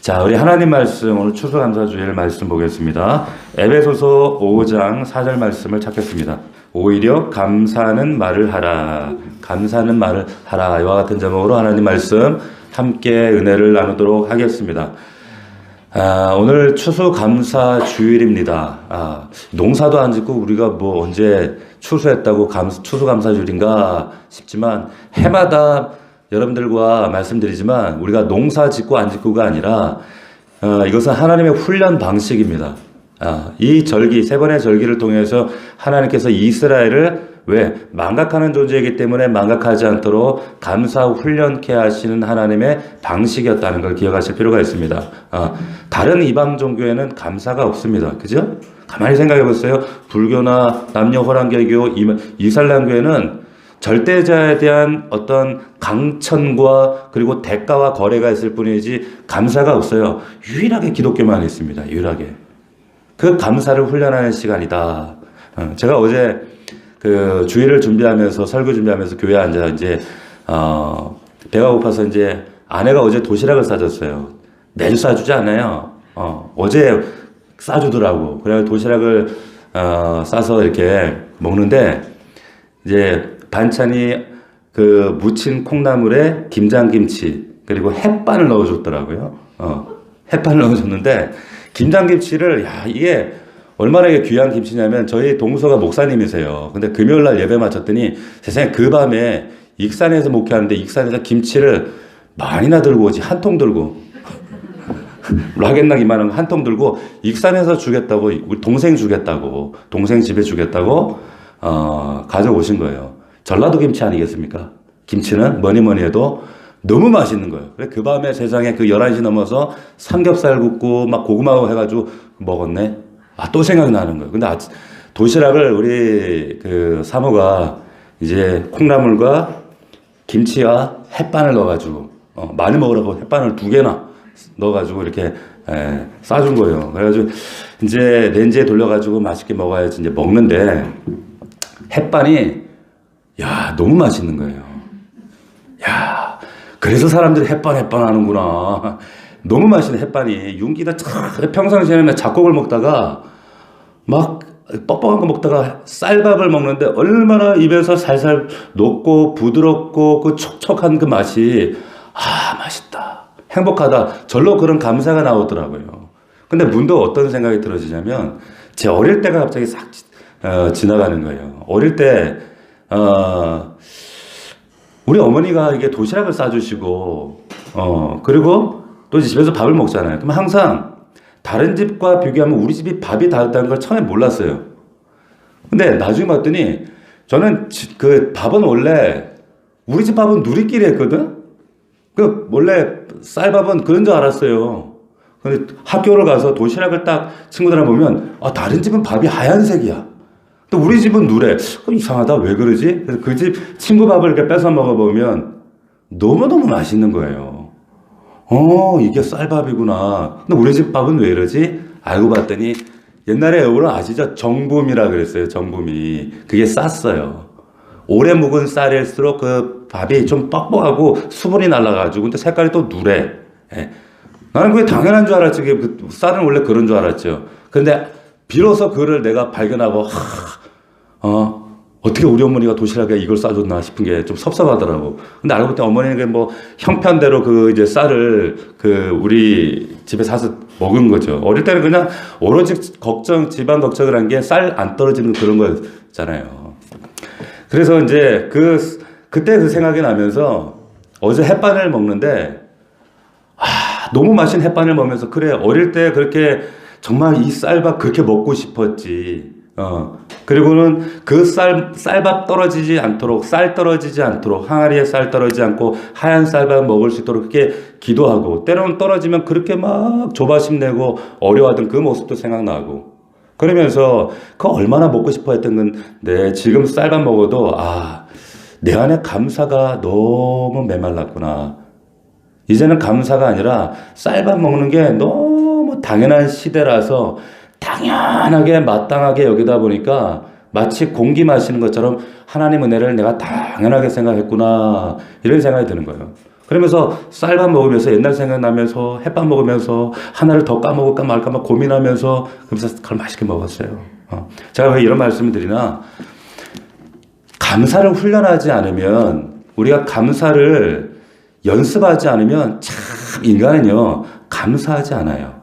자, 우리 하나님 말씀, 오늘 추수감사주일 말씀 보겠습니다. 에베소서 5장 4절 말씀을 찾겠습니다. 오히려 감사하는 말을 하라. 감사하는 말을 하라. 이와 같은 제목으로 하나님 말씀 함께 은혜를 나누도록 하겠습니다. 오늘 추수감사주일입니다. 농사도 안 짓고 우리가 뭐 언제 추수했다고 추수감사주일인가 싶지만 해마다 여러분들과 말씀드리지만 우리가 농사 짓고 안 짓고가 아니라 이것은 하나님의 훈련 방식입니다. 이 절기, 세 번의 절기를 통해서 하나님께서 이스라엘을 왜 망각하는 존재이기 때문에 망각하지 않도록 감사 훈련케 하시는 하나님의 방식이었다는 걸 기억하실 필요가 있습니다. 다른 이방 종교에는 감사가 없습니다. 그죠? 가만히 생각해 보세요. 불교나 남녀 호랑개교, 이슬람교에는 절대자에 대한 어떤 강천과 그리고 대가와 거래가 있을 뿐이지 감사가 없어요. 유일하게 기독교만 있습니다. 유일하게. 그 감사를 훈련하는 시간이다. 제가 어제 그 주일을 준비하면서 설교 준비하면서 교회에 앉아 이제 배가 고파서 이제 아내가 어제 도시락을 싸줬어요. 매주 싸주지 않아요. 어제 싸주더라고. 그래서 도시락을 싸서 이렇게 먹는데 이제 반찬이 그 무친 콩나물에 김장김치 그리고 햇반을 넣어줬더라고요. 햇반을 넣어줬는데 김장김치를 이게 얼마나 귀한 김치냐면 저희 동서가 목사님이세요. 근데 금요일날 예배 마쳤더니 세상에 그 밤에 익산에서 목회하는데 익산에서 김치를 많이나 들고 오지. 한 통 들고 락앤락 이만한 거 한 통 들고 익산에서 주겠다고 우리 동생 주겠다고 동생 집에 주겠다고 가져오신 거예요. 전라도 김치 아니겠습니까? 김치는 뭐니 해도 너무 맛있는 거예요. 그래 그 밤에 세상에 그 11시 넘어서 삼겹살 굽고 막 고구마 해가지고 먹었네. 또 생각이 나는 거예요. 근데 도시락을 우리 그 사모가 이제 콩나물과 김치와 햇반을 넣어가지고 많이 먹으라고 햇반을 2개나 넣어가지고 이렇게 싸준 거예요. 그래가지고 이제 렌즈에 돌려가지고 맛있게 먹어야지 이제 먹는데 햇반이 너무 맛있는 거예요. 그래서 사람들이 햇반 하는구나. 너무 맛있는 햇반이 윤기가 평상시에는 작곡을 먹다가 막 뻑뻑한 거 먹다가 쌀밥을 먹는데 얼마나 입에서 살살 녹고 부드럽고 그 촉촉한 그 맛이 맛있다. 행복하다. 절로 그런 감사가 나오더라고요. 근데 문득 어떤 생각이 들어지냐면 제 어릴 때가 갑자기 싹 지나가는 거예요. 어릴 때 우리 어머니가 이게 도시락을 싸주시고 그리고 또 이제 집에서 밥을 먹잖아요. 그럼 항상 다른 집과 비교하면 우리 집이 밥이 다르다는 걸 처음에 몰랐어요. 근데 나중에 봤더니 저는 그 밥은 원래 우리 집 밥은 누리끼리 했거든. 그 원래 쌀밥은 그런 줄 알았어요. 근데 학교를 가서 도시락을 딱 친구들이랑 보면 다른 집은 밥이 하얀색이야. 또 우리 집은 누래. 이상하다. 왜 그러지? 그래서 그 집 친구 밥을 이렇게 뺏어 먹어보면 너무너무 맛있는 거예요. 이게 쌀밥이구나. 근데 우리 집 밥은 왜 이러지? 알고 봤더니 옛날에 여러분 아시죠? 정붐이라 그랬어요. 정붐이. 그게 쌌어요. 오래 묵은 쌀일수록 그 밥이 좀 뻑뻑하고 수분이 날라가지고 근데 색깔이 또 누래. 나는 그게 당연한 줄 알았지. 그 쌀은 원래 그런 줄 알았죠. 근데 비로소 그를 내가 발견하고 어떻게 우리 어머니가 도시락에 이걸 싸줬나 싶은 게 좀 섭섭하더라고. 근데 알고 보니 어머니는 뭐 형편대로 그 이제 쌀을 그 우리 집에 사서 먹은 거죠. 어릴 때는 그냥 오로지 집안 걱정을 한 게 쌀 안 떨어지는 그런 거였잖아요. 그래서 이제 그때 그 생각이 나면서 어제 햇반을 먹는데 너무 맛있는 햇반을 먹으면서 그래 어릴 때 그렇게 정말 이 쌀밥 그렇게 먹고 싶었지. 그리고는 그 쌀밥 떨어지지 않도록, 쌀 떨어지지 않도록, 항아리에 쌀 떨어지지 않고 하얀 쌀밥 먹을 수 있도록 그렇게 기도하고, 때로는 떨어지면 그렇게 막 조바심 내고 어려워하던 그 모습도 생각나고, 그러면서 그 얼마나 먹고 싶어 했던 건데, 지금 쌀밥 먹어도, 내 안에 감사가 너무 메말랐구나. 이제는 감사가 아니라 쌀밥 먹는 게 너무 당연한 시대라서 당연하게 마땅하게 여기다 보니까 마치 공기 마시는 것처럼 하나님 은혜를 내가 당연하게 생각했구나 이런 생각이 드는 거예요. 그러면서 쌀밥 먹으면서 옛날 생각나면서 햇밥 먹으면서 하나를 더 까먹을까 말까 막 고민하면서 그러면서 그걸 맛있게 먹었어요. 제가 왜 이런 말씀을 드리나, 감사를 훈련하지 않으면, 우리가 감사를 연습하지 않으면 참 인간은요 감사하지 않아요.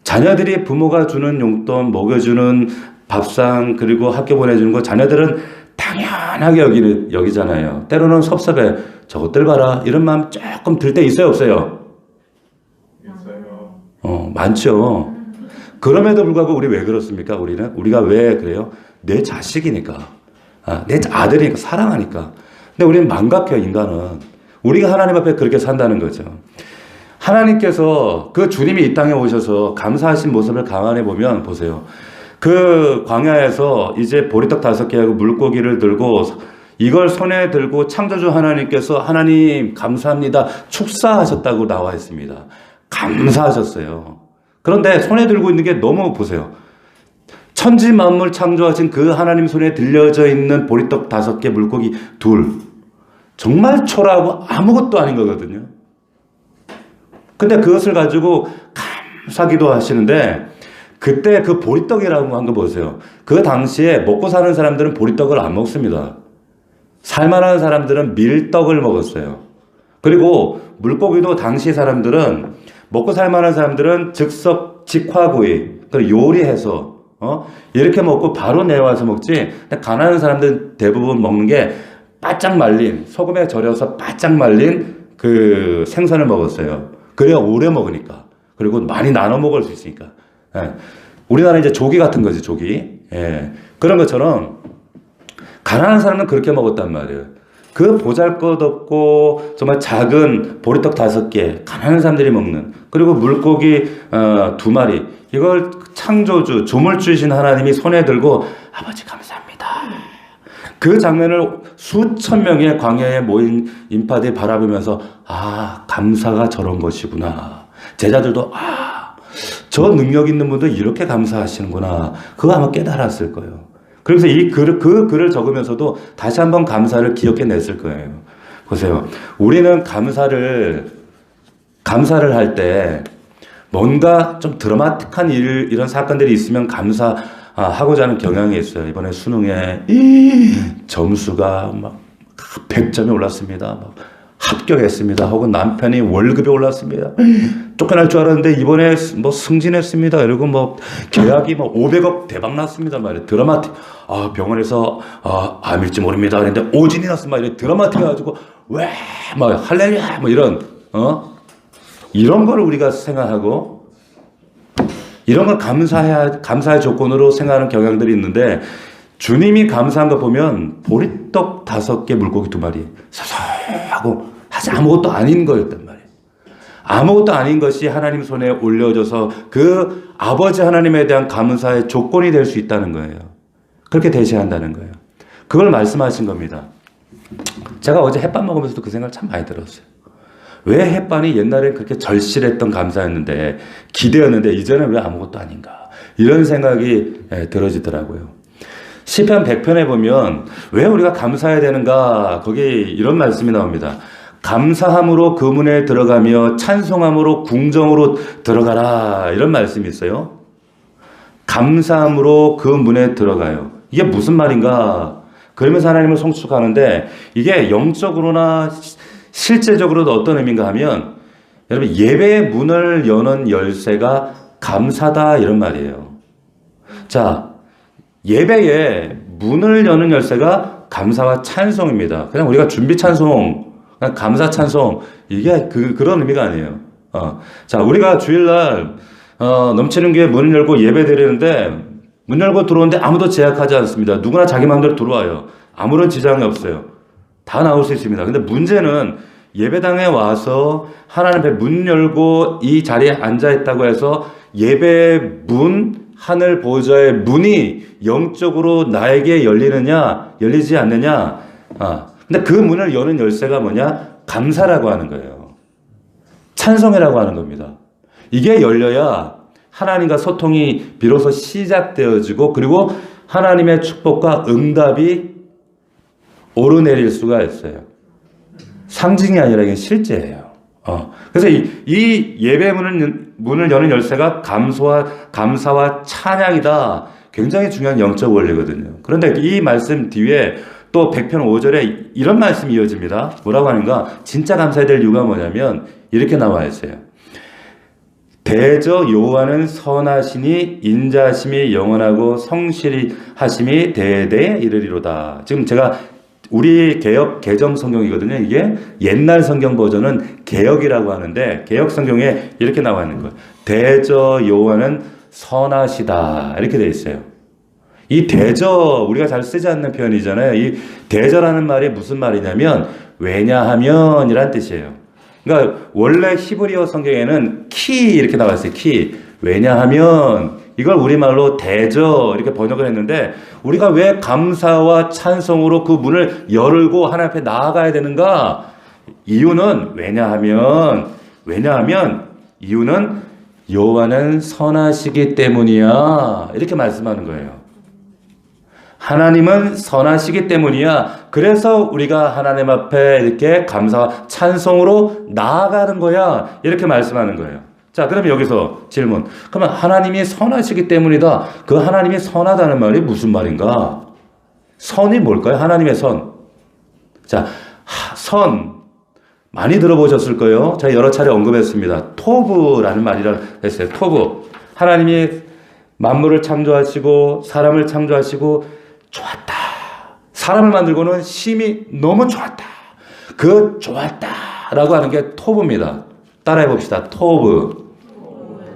자녀들이 부모가 주는 용돈, 먹여주는 밥상, 그리고 학교 보내주는 거 자녀들은 당연하게 여기잖아요. 때로는 섭섭해. 저것들 봐라. 이런 마음 조금 들 때 있어요, 없어요? 있어요. 많죠. 그럼에도 불구하고 우리 왜 그렇습니까? 우리가 왜 그래요? 내 자식이니까. 내 아들이니까, 사랑하니까. 근데 우리는 망각해요, 인간은. 우리가 하나님 앞에 그렇게 산다는 거죠. 하나님께서 그 주님이 이 땅에 오셔서 감사하신 모습을 감안해 보면 보세요. 그 광야에서 이제 보리떡 5개하고 물고기를 들고 이걸 손에 들고 창조주 하나님께서 하나님 감사합니다 축사하셨다고 나와 있습니다. 감사하셨어요. 그런데 손에 들고 있는 게 너무 보세요. 천지 만물 창조하신 그 하나님 손에 들려져 있는 보리떡 5개 물고기 2, 정말 초라하고 아무것도 아닌 거거든요. 근데 그것을 가지고 감사기도 하시는데, 그때 그 보리떡이라고 한 거 보세요. 그 당시에 먹고 사는 사람들은 보리떡을 안 먹습니다. 살만한 사람들은 밀떡을 먹었어요. 그리고 물고기도 당시 사람들은, 먹고 살만한 사람들은 즉석 직화구이, 그리고 요리해서 이렇게 먹고 바로 내와서 먹지. 근데 가난한 사람들은 대부분 먹는 게 바짝 말린, 소금에 절여서 바짝 말린 그 생선을 먹었어요. 그래야 오래 먹으니까. 그리고 많이 나눠 먹을 수 있으니까. 예. 우리나라 이제 조기 같은 거지, 조기. 예. 그런 것처럼 가난한 사람은 그렇게 먹었단 말이에요. 그 보잘것없고 정말 작은 보리떡 5개, 가난한 사람들이 먹는, 그리고 물고기 2마리, 이걸 창조주, 조물주이신 하나님이 손에 들고 아버지 감사합니다. 그 장면을 수천 명의 광야에 모인 인파들이 바라보면서 감사가 저런 것이구나. 제자들도 저 능력 있는 분도 이렇게 감사하시는구나. 그거 아마 깨달았을 거예요. 그래서 그 글을 적으면서도 다시 한번 감사를 기억해냈을 거예요. 보세요. 우리는 감사를 할 때 뭔가 좀 드라마틱한 이런 사건들이 있으면 감사하고자 하는 경향이 있어요. 이번에 수능에 점수가 막 100점이 올랐습니다. 막 합격했습니다. 혹은 남편이 월급이 올랐습니다. 쫓겨날 줄 알았는데 이번에 뭐 승진했습니다. 이러고 뭐 계약이 뭐 500억 대박 났습니다. 말이에요. 드라마틱. 병원에서 암일지 모릅니다. 그런데 오진이 났습니다. 이래 드라마틱 해가지고 왜 막 할렐루야 뭐 이런 거를 우리가 생각하고 이런 걸 감사의 조건으로 생각하는 경향들이 있는데, 주님이 감사한 거 보면 보리떡 5개 물고기 2마리 사사하고 사실 아무것도 아닌 거였단 말이에요. 아무것도 아닌 것이 하나님 손에 올려져서 그 아버지 하나님에 대한 감사의 조건이 될 수 있다는 거예요. 그렇게 대시한다는 거예요. 그걸 말씀하신 겁니다. 제가 어제 햇밥 먹으면서도 그 생각을 참 많이 들었어요. 왜 햇반이 옛날에 그렇게 절실했던 감사였는데, 기대였는데 이제는 왜 아무것도 아닌가, 이런 생각이 들어지더라고요. 시편 100편에 보면 왜 우리가 감사해야 되는가, 거기 이런 말씀이 나옵니다. 감사함으로 그 문에 들어가며 찬송함으로 궁정으로 들어가라, 이런 말씀이 있어요. 감사함으로 그 문에 들어가요. 이게 무슨 말인가? 그러면서 하나님을 송축하는데, 이게 영적으로나 실제적으로도 어떤 의미인가 하면, 여러분 예배의 문을 여는 열쇠가 감사다, 이런 말이에요. 자, 예배의 문을 여는 열쇠가 감사와 찬송입니다. 그냥 우리가 준비 찬송, 그냥 감사 찬송, 이게 그런 의미가 아니에요. 자, 우리가 주일날 넘치는 교회 문을 열고 예배 드리는데, 문 열고 들어오는데 아무도 제약하지 않습니다. 누구나 자기 마음대로 들어와요. 아무런 지장이 없어요. 다 나올 수 있습니다. 근데 문제는 예배당에 와서 하나님 앞에 문 열고 이 자리에 앉아 있다고 해서 예배 문, 하늘 보좌의 문이 영적으로 나에게 열리느냐, 열리지 않느냐. 근데 그 문을 여는 열쇠가 뭐냐? 감사라고 하는 거예요. 찬송이라고 하는 겁니다. 이게 열려야 하나님과 소통이 비로소 시작되어지고, 그리고 하나님의 축복과 응답이 오르내릴 수가 있어요. 상징이 아니라 이게 실제예요. 그래서 이 문을 여는 열쇠가 감사와 찬양이다. 굉장히 중요한 영적 원리거든요. 그런데 이 말씀 뒤에 또 100편 5절에 이런 말씀이 이어집니다. 뭐라고 하는가? 진짜 감사해야 될 이유가 뭐냐면 이렇게 나와 있어요. 대저 여호와는 선하시니 인자하심이 영원하고 성실히 하심이 대대에 이르리로다. 지금 제가 우리 개역 개정 성경이거든요. 이게 옛날 성경 버전은 개역이라고 하는데 개역 성경에 이렇게 나와 있는 거예요. 대저 여호와는 선하시다. 이렇게 돼 있어요. 이 대저 우리가 잘 쓰지 않는 표현이잖아요. 이 대저라는 말이 무슨 말이냐면 왜냐하면이란 뜻이에요. 그러니까 원래 히브리어 성경에는 키 이렇게 나와 있어요. 키. 왜냐하면 이걸 우리말로 대저 이렇게 번역을 했는데 우리가 왜 감사와 찬송으로 그 문을 열고 하나님 앞에 나아가야 되는가? 이유는 왜냐하면 이유는 여호와는 선하시기 때문이야. 이렇게 말씀하는 거예요. 하나님은 선하시기 때문이야. 그래서 우리가 하나님 앞에 이렇게 감사와 찬송으로 나아가는 거야. 이렇게 말씀하는 거예요. 자, 그러면 여기서 질문. 그러면 하나님이 선하시기 때문이다. 그 하나님이 선하다는 말이 무슨 말인가? 선이 뭘까요? 하나님의 선. 자, 선. 많이 들어보셨을 거예요. 제가 여러 차례 언급했습니다. 토브라는 말이라고 했어요. 토브. 하나님이 만물을 창조하시고 사람을 창조하시고 좋았다. 사람을 만들고는 심히 너무 좋았다. 그 좋았다라고 하는 게 토브입니다. 따라해 봅시다. 토브.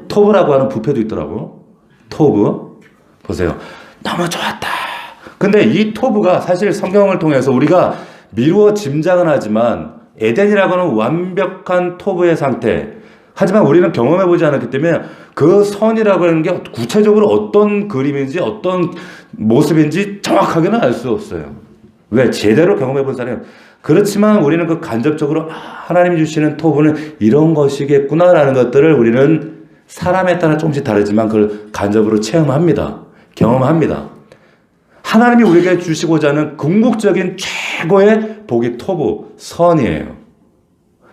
토브라고 하는 부패도 있더라고. 토브. 보세요. 너무 좋았다. 근데 이 토브가 사실 성경을 통해서 우리가 미루어 짐작은 하지만 에덴이라고 하는 완벽한 토브의 상태. 하지만 우리는 경험해보지 않았기 때문에 그 선이라고 하는 게 구체적으로 어떤 그림인지 어떤 모습인지 정확하게는 알 수 없어요. 왜? 제대로 경험해본 사람은. 그렇지만 우리는 그 간접적으로 하나님이 주시는 토부는 이런 것이겠구나라는 것들을 우리는 사람에 따라 조금씩 다르지만 그걸 간접으로 체험합니다. 경험합니다. 하나님이 우리에게 주시고자 하는 궁극적인 최고의 복이 토부, 선이에요.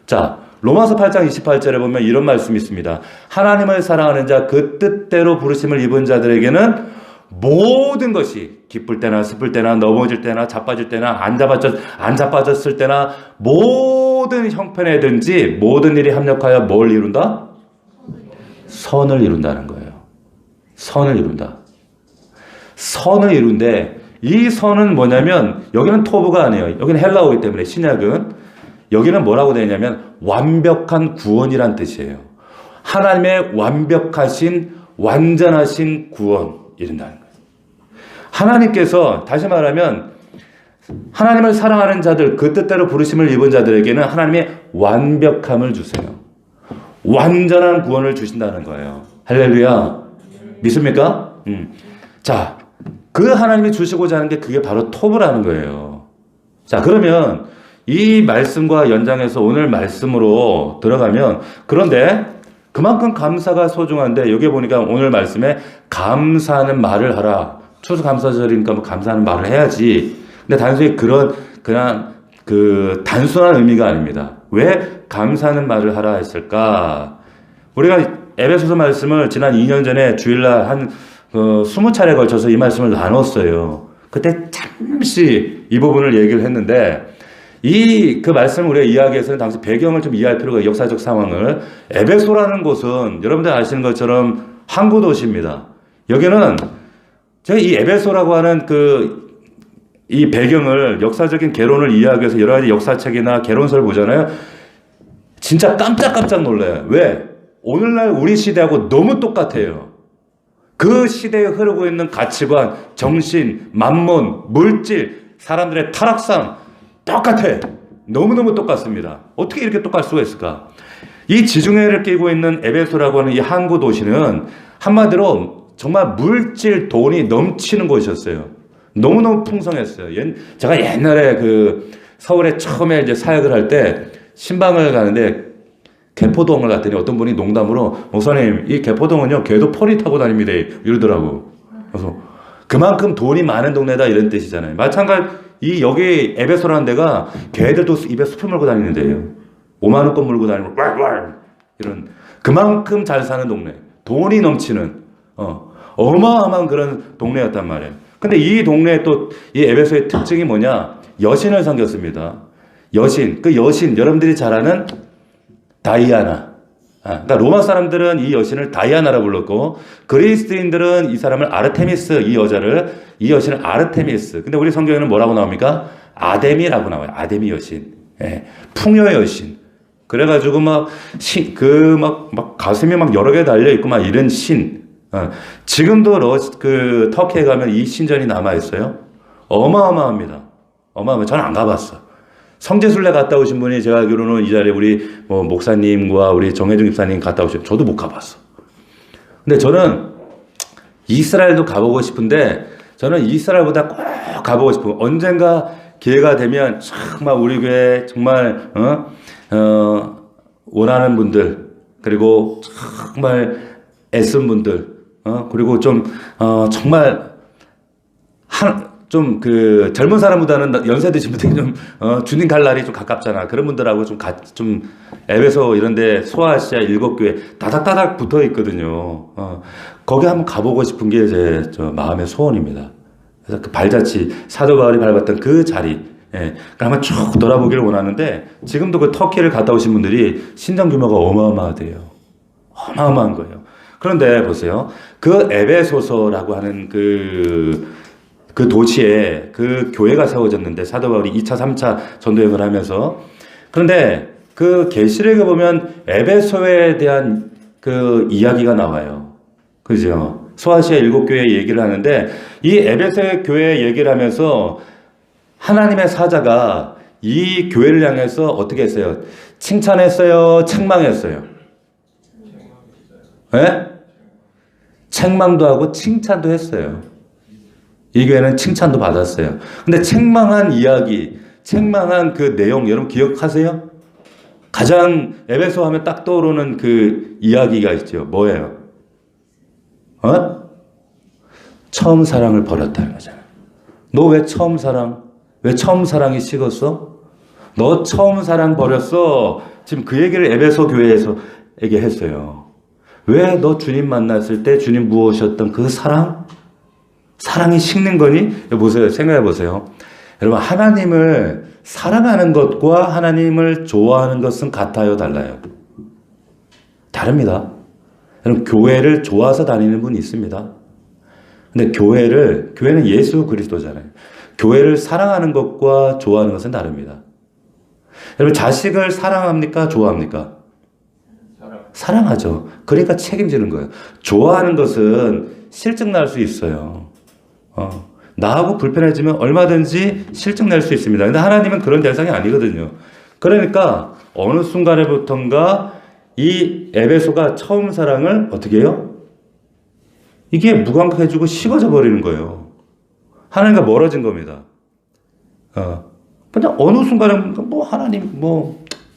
자, 로마서 8장 28절에 보면 이런 말씀이 있습니다. 하나님을 사랑하는 자, 그 뜻대로 부르심을 입은 자들에게는 모든 것이 기쁠 때나 슬플 때나 넘어질 때나 자빠질 때나 안 자빠졌을 때나 모든 형편에든지 모든 일이 합력하여 뭘 이룬다? 선을 이룬다는 거예요. 선을 이룬다. 선을 이룬데 이 선은 뭐냐면 여기는 토부가 아니에요. 여기는 헬라어이기 때문에 신약은 여기는 뭐라고 되어 있냐면 완벽한 구원이란 뜻이에요. 하나님의 완벽하신 완전하신 구원 이른다는 거예요. 하나님께서 다시 말하면 하나님을 사랑하는 자들 그 뜻대로 부르심을 입은 자들에게는 하나님의 완벽함을 주세요. 완전한 구원을 주신다는 거예요. 할렐루야. 믿습니까? 자, 그 하나님이 주시고자 하는 게 그게 바로 토브라는 거예요. 자, 그러면 이 말씀과 연장해서 오늘 말씀으로 들어가면 그런데 그만큼 감사가 소중한데 여기 보니까 오늘 말씀에 감사하는 말을 하라. 추수감사절이니까 뭐 감사하는 말을 해야지. 근데 단순히 그냥 그 단순한 의미가 아닙니다. 왜 감사하는 말을 하라 했을까? 우리가 에베소서 말씀을 지난 2년 전에 주일날 한 20차례에 걸쳐서 이 말씀을 나눴어요. 그때 잠시 이 부분을 얘기를 했는데 그 말씀을 우리가 이야기해서는 당시 배경을 좀 이해할 필요가 있어요. 역사적 상황을. 에베소라는 곳은 여러분들 아시는 것처럼 항구 도시입니다. 여기는 제가 이 에베소라고 하는 이 배경을 역사적인 개론을 이해하기 위해서 여러 가지 역사책이나 개론서를 보잖아요. 진짜 깜짝깜짝 놀라요. 왜? 오늘날 우리 시대하고 너무 똑같아요. 그 시대에 흐르고 있는 가치관, 정신, 만몬, 물질, 사람들의 타락상 똑같아. 너무너무 똑같습니다. 어떻게 이렇게 똑같을 수가 있을까? 이 지중해를 끼고 있는 에베소라고 하는 이 항구 도시는 한마디로 정말 물질, 돈이 넘치는 곳이었어요. 너무너무 풍성했어요. 제가 옛날에 서울에 처음에 이제 사역을 할 때 신방을 가는데 개포동을 갔더니 어떤 분이 농담으로 목사님, 이 개포동은요, 개도 폴이 타고 다닙니다. 이러더라고. 그래서 그만큼 돈이 많은 동네다 이런 뜻이잖아요. 마찬가지 이 여기 에베소라는 데가 걔들도 입에 숯을 물고 다니는 데예요. 5만 원권 물고 다니고 왈왈 이런 그만큼 잘 사는 동네, 돈이 넘치는 어마어마한 그런 동네였단 말이에요. 근데 이 동네에 또 이 에베소의 특징이 뭐냐? 여신을 섬겼습니다. 여신, 그 여신 여러분들이 잘 아는 다이아나. 그러니까 로마 사람들은 이 여신을 다이아나라 불렀고 그리스인들은 이 사람을 아르테미스, 이 여신을 아르테미스. 근데 우리 성경에는 뭐라고 나옵니까? 아데미라고 나와요. 아데미 여신, 풍요 여신. 그래가지고 막 가슴이 막 여러 개 달려 있고 막 이런 신. 지금도 그 터키에 가면 이 신전이 남아 있어요. 어마어마합니다. 어마어마. 저는 안 가봤어. 성지순례 갔다 오신 분이 제가 알기로는 이 자리에 우리 목사님과 우리 정혜중 집사님 갔다 오셨어요. 저도 못 가봤어. 근데 저는 이스라엘도 가보고 싶은데 저는 이스라엘보다 꼭 가보고 싶어요. 언젠가 기회가 되면 정말 우리 교회 정말 원하는 분들 그리고 정말 애쓴 분들 그리고 좀 정말 좀 그 젊은 사람보다는 연세 드신 분들이 좀 주님 갈 날이 좀 가깝잖아. 그런 분들하고 좀 에베소 이런데 소아시아 7교회 다닥다닥 붙어 있거든요. 거기 한번 가보고 싶은 게 제 마음의 소원입니다. 그래서 그 발자취 사도 바울이 밟았던 그 자리, 한번 쭉 돌아보기를 원하는데 지금도 그 터키를 갔다 오신 분들이 신장 규모가 어마어마하대요. 어마어마한 거예요. 그런데 보세요. 그 에베소서라고 하는 그 도시에 그 교회가 세워졌는데 사도 바울이 2차, 3차 전도여행을 하면서 그런데 그 계시록에 보면 에베소에 대한 그 이야기가 나와요. 그죠? 소아시아 7교회 얘기를 하는데 이 에베소 교회 얘기를 하면서 하나님의 사자가 이 교회를 향해서 어떻게 했어요? 칭찬했어요? 책망했어요? 네? 책망도 하고 칭찬도 했어요. 이 교회는 칭찬도 받았어요. 근데 책망한 이야기, 책망한 그 내용 여러분 기억하세요? 가장 에베소 하면 딱 떠오르는 그 이야기가 있죠. 뭐예요? 처음 사랑을 버렸다는 거잖아요. 너 왜 처음 사랑이 식었어? 너 처음 사랑 버렸어. 지금 그 얘기를 에베소 교회에서 얘기했어요. 왜 너 주님 만났을 때 주님 부으셨던 그 사랑이 식는 거니? 보세요. 생각해 보세요. 여러분, 하나님을 사랑하는 것과 하나님을 좋아하는 것은 같아요, 달라요? 다릅니다. 여러분, 교회를 좋아서 다니는 분이 있습니다. 근데 교회는 예수 그리스도잖아요. 교회를 사랑하는 것과 좋아하는 것은 다릅니다. 여러분, 자식을 사랑합니까? 좋아합니까? 사랑하죠. 그러니까 책임지는 거예요. 좋아하는 것은 실증 날 수 있어요. 나하고 불편해지면 얼마든지 실증 낼 수 있습니다. 근데 하나님은 그런 대상이 아니거든요. 그러니까 어느 순간에부턴가 이 에베소가 처음 사랑을 어떻게 해요? 이게 무감각해지고 식어져 버리는 거예요. 하나님과 멀어진 겁니다. 그냥 어느 순간에 하나님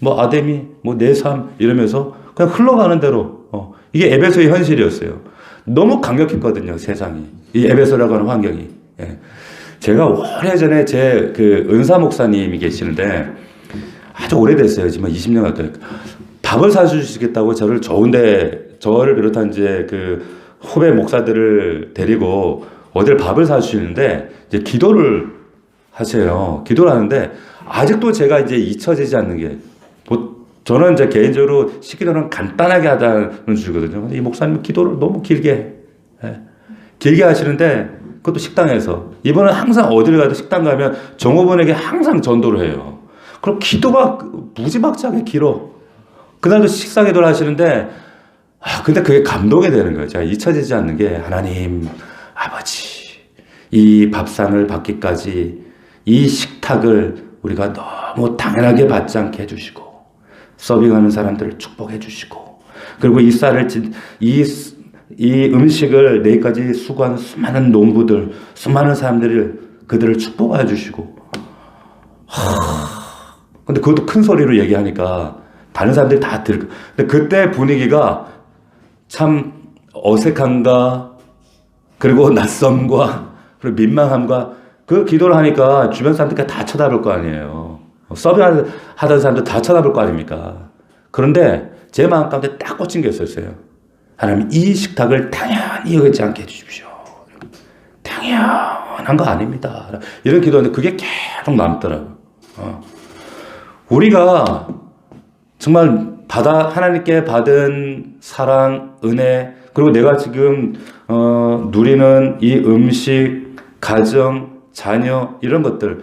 아데미 내 삶 이러면서 그냥 흘러가는 대로 이게 에베소의 현실이었어요. 너무 강력했거든요, 세상이. 이 에베소라고 하는 환경이. 제가 오래전에 제 그 은사 목사님이 계시는데 아주 오래됐어요. 지금 20년 가까이. 밥을 사주시겠다고 저를 비롯한 이제 그 후배 목사들을 데리고 어딜 밥을 사주시는데 이제 기도를 하세요. 기도를 하는데 아직도 제가 이제 잊혀지지 않는 게 저는 이제 개인적으로 식기도는 간단하게 하자는 주거든요. 근데 이 목사님은 기도를 너무 길게 하시는데 그것도 식당에서 이번은 항상 어디를 가도 식당 가면 종업원에게 항상 전도를 해요. 그럼 기도가 무지막지하게 길어. 그날도 식사 기도를 하시는데 근데 그게 감동이 되는 거예요. 제가 잊혀지지 않는 게 하나님 아버지 이 밥상을 받기까지 이 식탁을 우리가 너무 당연하게 받지 않게 해주시고 서빙하는 사람들을 축복해 주시고 그리고 이 음식을 내일까지 수고하는 수많은 농부들 수많은 그들을 축복해 주시고 근데 그것도 큰 소리로 얘기하니까 다른 사람들이 다 근데 그때 분위기가 참 어색함과 그리고 낯섦과 그리고 민망함과 그 기도를 하니까 주변 사람들이 다 쳐다볼 거 아니에요. 서빙하던 사람들 다 쳐다볼 거 아닙니까? 그런데 제 마음 가운데 딱 꽂힌 게 있었어요. 하나님, 이 식탁을 당연히 여기지 않게 해주십시오. 당연한 거 아닙니다. 이런 기도하는데 그게 계속 남더라고요. 우리가 정말 하나님께 받은 사랑, 은혜, 그리고 내가 지금 누리는 이 음식, 가정, 자녀 이런 것들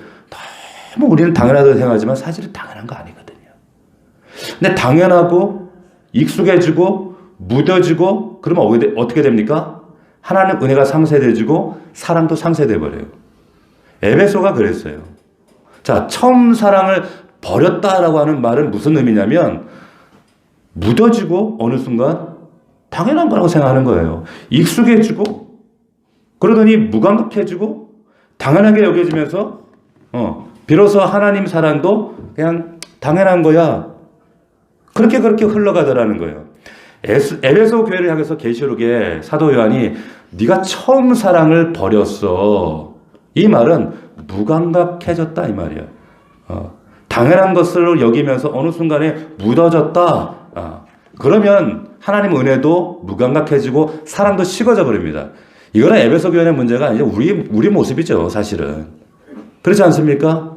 너무 우리는 당연하다고 생각하지만 사실은 당연한 거 아니거든요. 근데 당연하고 익숙해지고 무뎌지고 그러면 어떻게 됩니까? 하나님 은혜가 상쇄되어지고 사랑도 상쇄돼 버려요. 에베소가 그랬어요. 자, 처음 사랑을 버렸다라고 하는 말은 무슨 의미냐면 묻어지고 어느 순간 당연한 거라고 생각하는 거예요. 익숙해지고 그러더니 무감각해지고 당연하게 여겨지면서 비로소 하나님 사랑도 그냥 당연한 거야. 그렇게 흘러가더라는 거예요. 에베소 교회를 향해서 계시록에 사도 요한이 네가 처음 사랑을 버렸어. 이 말은 무감각해졌다 이 말이야. 당연한 것을 여기면서 어느 순간에 묻어졌다. 그러면 하나님 은혜도 무감각해지고 사랑도 식어져 버립니다. 이거는 에베소 교회의 문제가 아니라 우리 모습이죠, 사실은. 그렇지 않습니까?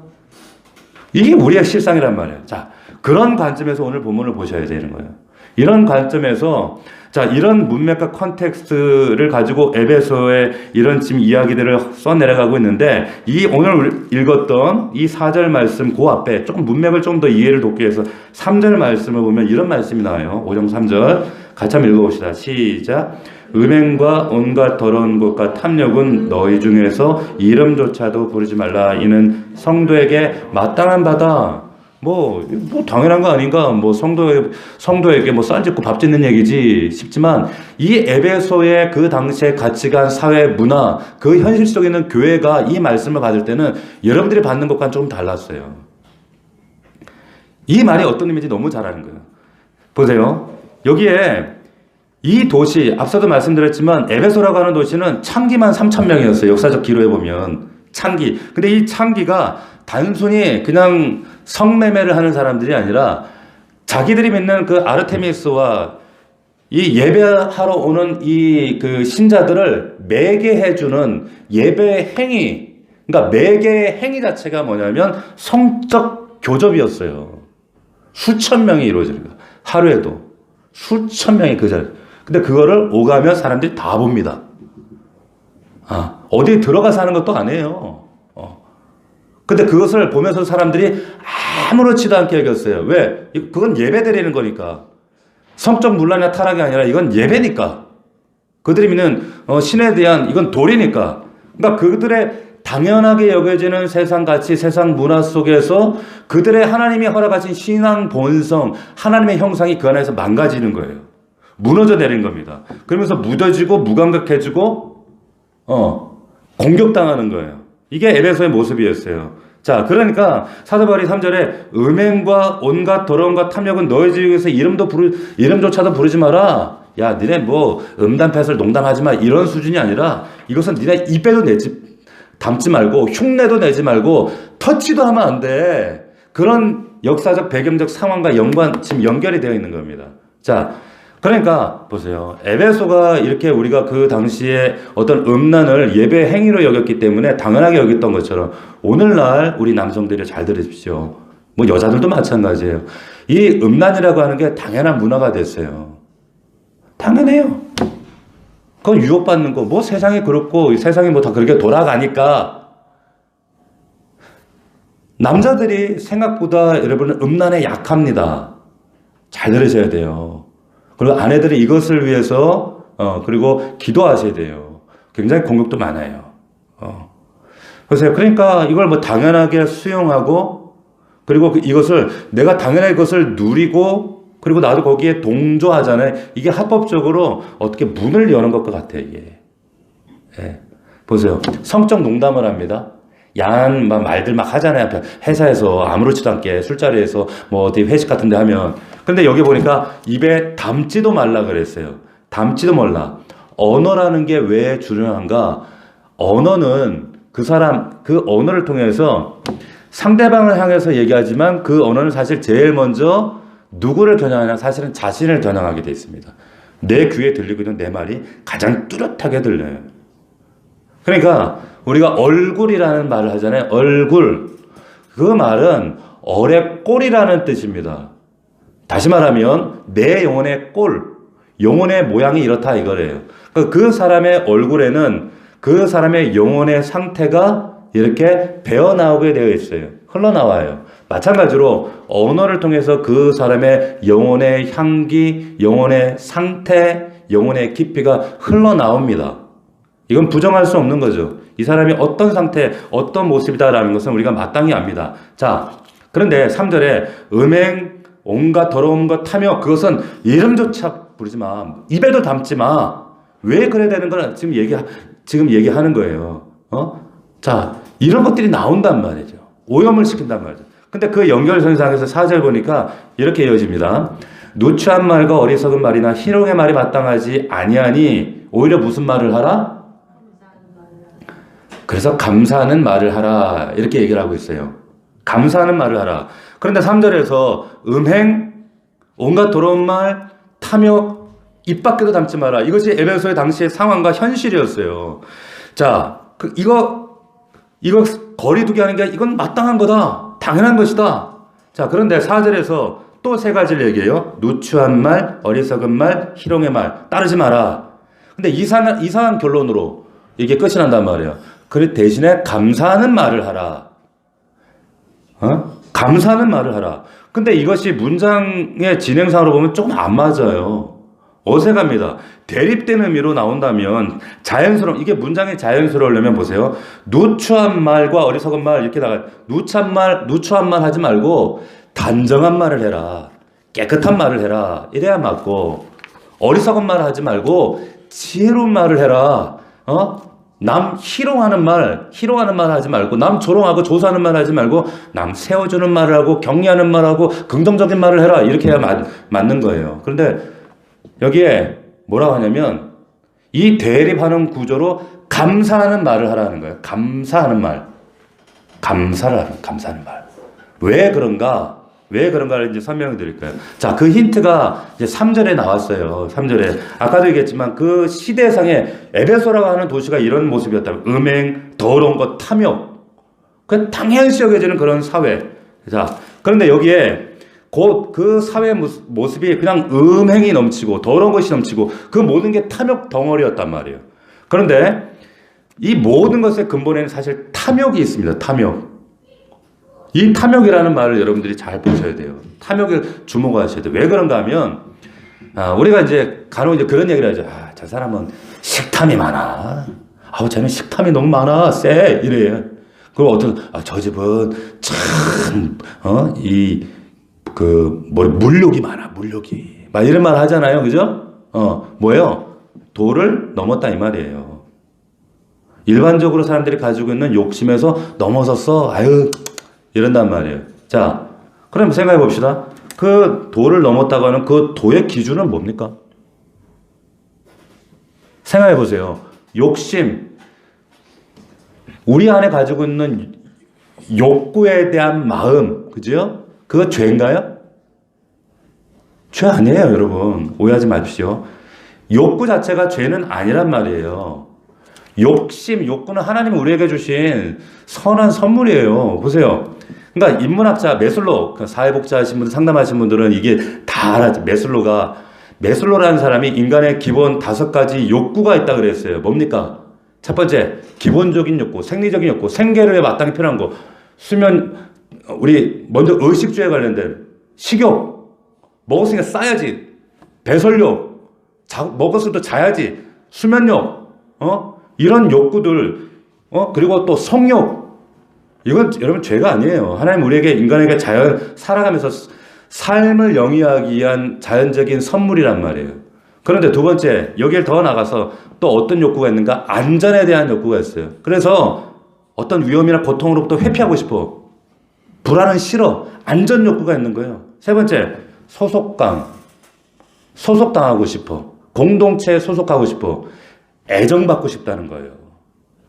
이게 우리의 실상이란 말이에요. 자, 그런 관점에서 오늘 본문을 보셔야 되는 거예요. 이런 관점에서 자, 이런 문맥과 컨텍스트를 가지고 에베소의 이런 지금 이야기들을 써내려가고 있는데 이 오늘 읽었던 이 4절 말씀 그 앞에 조금 문맥을 좀 더 이해를 돕기 위해서 3절 말씀을 보면 이런 말씀이 나와요. 5장 3절 같이 한번 읽어봅시다. 시작. 음행과 온갖 더러운 것과 탐욕은 너희 중에서 이름조차도 부르지 말라. 이는 성도에게 마땅한 바다. 뭐 당연한 거 아닌가? 뭐 성도에게 뭐 쌀 짓고 밥 짓는 얘기지 싶지만 이 에베소의 그 당시의 가치관, 사회, 문화, 그 현실 속에 있는 교회가 이 말씀을 받을 때는 여러분들이 받는 것과는 조금 달랐어요. 이 말이 어떤 의미인지 너무 잘 아는 거예요. 보세요. 여기에 이 도시, 앞서도 말씀드렸지만 에베소라고 하는 도시는 창기만 3,000명이었어요. 역사적 기록에 보면. 창기. 근데 이 창기가 단순히 그냥 성매매를 하는 사람들이 아니라 자기들이 믿는 그 아르테미스와 이 예배하러 오는 이 그 신자들을 매개해주는 예배 행위. 그러니까 매개 행위 자체가 뭐냐면 성적 교접이었어요. 수천 명이 이루어지는 거예요. 하루에도. 수천 명이 그 자리. 근데 그거를 오가면 사람들이 다 봅니다. 어디 들어가서 하는 것도 아니에요. 근데 그것을 보면서 사람들이 아무렇지도 않게 여겼어요. 왜? 그건 예배 드리는 거니까. 성적 문란이나 타락이 아니라 이건 예배니까. 그들이 믿는 신에 대한 이건 도리니까. 그러니까 그들의 당연하게 여겨지는 세상 가치, 세상 문화 속에서 그들의 하나님이 허락하신 신앙 본성, 하나님의 형상이 그 안에서 망가지는 거예요. 무너져 내린 겁니다. 그러면서 묻어지고 무감각해지고 공격당하는 거예요. 이게 에베소의 모습이었어요. 자, 그러니까 사도 바울이 3절에 음행과 온갖 더러움과 탐욕은 너희 중에서 이름조차도 부르지 마라. 야, 니네 뭐 음담패설 농담하지 마. 이런 수준이 아니라 이것은 니네 입에도 담지 말고 흉내도 내지 말고 터치도 하면 안 돼. 그런 역사적 배경적 상황과 지금 연결이 되어 있는 겁니다. 자, 그러니까 보세요. 에베소가 이렇게 우리가 그 당시에 어떤 음란을 예배 행위로 여겼기 때문에 당연하게 여겼던 것처럼 오늘날 우리 남성들이 잘 들으십시오. 뭐 여자들도 마찬가지예요. 이 음란이라고 하는 게 당연한 문화가 됐어요. 당연해요. 그건 유혹받는 거. 뭐 세상이 그렇고 세상이 뭐 다 그렇게 돌아가니까 남자들이 생각보다 여러분은 음란에 약합니다. 잘 들으셔야 돼요. 그리고 아내들이 이것을 위해서 그리고 기도하셔야 돼요. 굉장히 공격도 많아요. 보세요. 그러니까 이걸 뭐 당연하게 수용하고 그리고 이것을 내가 당연하게 그것을 누리고 그리고 나도 거기에 동조하잖아요. 이게 합법적으로 어떻게 문을 여는 것과 같아요. 이게. 네. 보세요. 성적 농담을 합니다. 야한 말들 막 하잖아요. 회사에서 아무렇지도 않게 술자리에서 뭐 어디 회식 같은 데 하면. 근데 여기 보니까 입에 담지도 말라 그랬어요. 담지도 말라. 언어라는 게 왜 중요한가? 언어는 그 사람, 그 언어를 통해서 상대방을 향해서 얘기하지만 그 언어는 사실 제일 먼저 누구를 겨냥하냐? 사실은 자신을 겨냥하게 돼 있습니다. 내 귀에 들리고 있는 내 말이 가장 뚜렷하게 들려요. 그러니까 우리가 얼굴이라는 말을 하잖아요. 얼굴. 그 말은 얼의 꼴이라는 뜻입니다. 다시 말하면 내 영혼의 꼴, 영혼의 모양이 이렇다 이거래요. 그 사람의 얼굴에는 그 사람의 영혼의 상태가 이렇게 배어나오게 되어 있어요. 흘러나와요. 마찬가지로 언어를 통해서 그 사람의 영혼의 향기, 영혼의 상태, 영혼의 깊이가 흘러나옵니다. 이건 부정할 수 없는 거죠. 이 사람이 어떤 상태, 어떤 모습이다라는 것은 우리가 마땅히 압니다. 자, 그런데 3절에 음행, 온갖 더러운 것, 탐욕, 그것은 이름조차 부르지 마. 입에도 담지 마. 왜 그래야 되는 걸 지금 얘기하는 거예요. 자, 이런 것들이 나온단 말이죠. 오염을 시킨단 말이죠. 근데 그 연결선상에서 4절 보니까 이렇게 이어집니다. 누추한 말과 어리석은 말이나 희롱의 말이 마땅하지 아니하니 오히려 무슨 말을 하라? 그래서 감사하는 말을 하라. 이렇게 얘기를 하고 있어요. 감사하는 말을 하라. 그런데 3절에서 음행, 온갖 더러운 말, 탐욕, 입 밖에도 담지 마라. 이것이 에베소의 당시의 상황과 현실이었어요. 자, 이거 거리두기 하는 게 이건 마땅한 거다. 당연한 것이다. 자, 그런데 4절에서 또 세 가지를 얘기해요. 누추한 말, 어리석은 말, 희롱의 말. 따르지 마라. 근데 이상한 결론으로 이게 끝이 난단 말이에요. 그 대신에 감사하는 말을 하라. 감사하는 말을 하라. 근데 이것이 문장의 진행상으로 보면 조금 안 맞아요. 어색합니다. 대립된 의미로 나온다면 이게 문장이 자연스러우려면 보세요. 누추한 말과 어리석은 말 이렇게 나가요. 누추한 말 하지 말고 단정한 말을 해라. 깨끗한 말을 해라. 이래야 맞고, 어리석은 말을 하지 말고 지혜로운 말을 해라. 남 희롱하는 말 하지 말고, 남 조롱하고 조사하는 말 하지 말고, 남 세워주는 말을 하고, 격려하는 말을 하고, 긍정적인 말을 해라. 이렇게 해야 맞는 거예요. 그런데 여기에 뭐라고 하냐면, 이 대립하는 구조로 감사하는 말을 하라는 거예요. 감사하는 말. 감사하는 말. 왜 그런가를 이제 설명해 드릴 거예요. 자, 그 힌트가 이제 3절에 나왔어요. 3절에. 아까도 얘기했지만 그 시대상에 에베소라고 하는 도시가 이런 모습이었다면, 음행, 더러운 것, 탐욕. 그 당연시 여겨지는 그런 사회. 자, 그런데 여기에 곧 그 사회 모습이 그냥 음행이 넘치고 더러운 것이 넘치고 그 모든 게 탐욕 덩어리였단 말이에요. 그런데 이 모든 것의 근본에는 사실 탐욕이 있습니다. 탐욕. 이 탐욕이라는 말을 여러분들이 잘 보셔야 돼요. 탐욕을 주목하셔야 돼요. 왜 그런가 하면, 우리가 이제 간혹 이제 그런 얘기를 하죠. 저 사람은 식탐이 많아. 쟤는 식탐이 너무 많아. 쎄. 이래요. 그리고 저 집은 참, 물욕이 많아. 물욕이. 막 이런 말 하잖아요. 그죠? 뭐예요? 도를 넘었다 이 말이에요. 일반적으로 사람들이 가지고 있는 욕심에서 넘어섰어. 이런단 말이에요. 자, 그럼 생각해 봅시다. 그 도를 넘었다고 하는 그 도의 기준은 뭡니까? 생각해 보세요. 욕심. 우리 안에 가지고 있는 욕구에 대한 마음. 그죠? 그거 죄인가요? 죄 아니에요, 여러분. 오해하지 마십시오. 욕구 자체가 죄는 아니란 말이에요. 욕구는 하나님이 우리에게 주신 선한 선물이에요. 보세요. 그러니까 인문학자 메슬로, 사회복자 하신 분들, 상담하신 분들은 이게 다 알아죠. 메슬로라는 사람이 인간의 기본 5가지 욕구가 있다 그랬어요. 뭡니까? 첫 번째, 기본적인 욕구, 생리적인 욕구, 생계를 위해 마땅히 필요한 거. 우리 먼저 의식주에 관련된 식욕, 먹었으니까 싸야지. 배설욕, 먹었을 때 자야지. 수면욕, 이런 욕구들, 그리고 또 성욕. 이건 여러분 죄가 아니에요. 하나님 우리에게, 인간에게 살아가면서 삶을 영위하기 위한 자연적인 선물이란 말이에요. 그런데 두 번째, 여기를 더 나가서 또 어떤 욕구가 있는가? 안전에 대한 욕구가 있어요. 그래서 어떤 위험이나 고통으로부터 회피하고 싶어. 불안은 싫어. 안전 욕구가 있는 거예요. 세 번째, 소속당하고 싶어. 공동체에 소속하고 싶어. 애정받고 싶다는 거예요.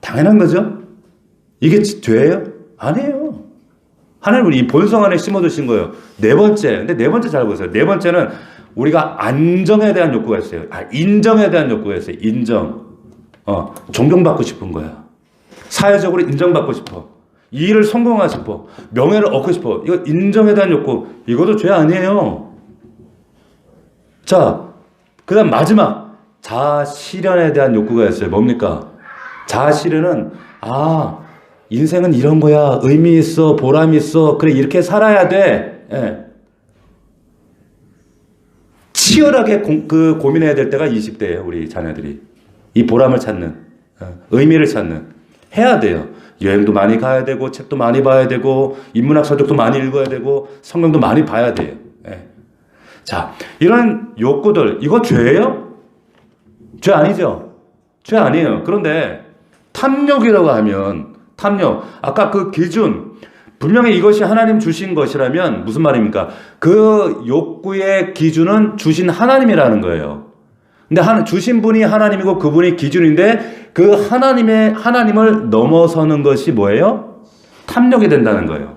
당연한 거죠? 이게 죄예요? 아니에요. 하나님은 이 본성 안에 심어두신 거예요. 네 번째. 근데 네 번째 잘 보세요. 네 번째는 우리가 안정에 대한 욕구가 있어요. 인정에 대한 욕구가 있어요. 인정. 존경받고 싶은 거야. 사회적으로 인정받고 싶어. 이 일을 성공하고 싶어. 명예를 얻고 싶어. 이거 인정에 대한 욕구. 이것도 죄 아니에요. 자, 그 다음 마지막. 자아 실현에 대한 욕구가 있어요. 뭡니까? 자아 실현은, 인생은 이런 거야. 의미 있어. 보람 있어. 그래, 이렇게 살아야 돼. 예. 치열하게 고민해야 될 때가 20대예요. 우리 자녀들이. 이 보람을 찾는, 의미를 찾는. 해야 돼요. 여행도 많이 가야 되고, 책도 많이 봐야 되고, 인문학 서적도 많이 읽어야 되고, 성경도 많이 봐야 돼요. 예. 자, 이런 욕구들, 이거 죄예요? 죄 아니죠? 죄 아니에요. 그런데 탐욕이라고 하면, 탐욕, 아까 그 기준, 분명히 이것이 하나님 주신 것이라면 무슨 말입니까? 그 욕구의 기준은 주신 하나님이라는 거예요. 근데 주신 분이 하나님이고 그분이 기준인데 그 하나님을 넘어서는 것이 뭐예요? 탐욕이 된다는 거예요.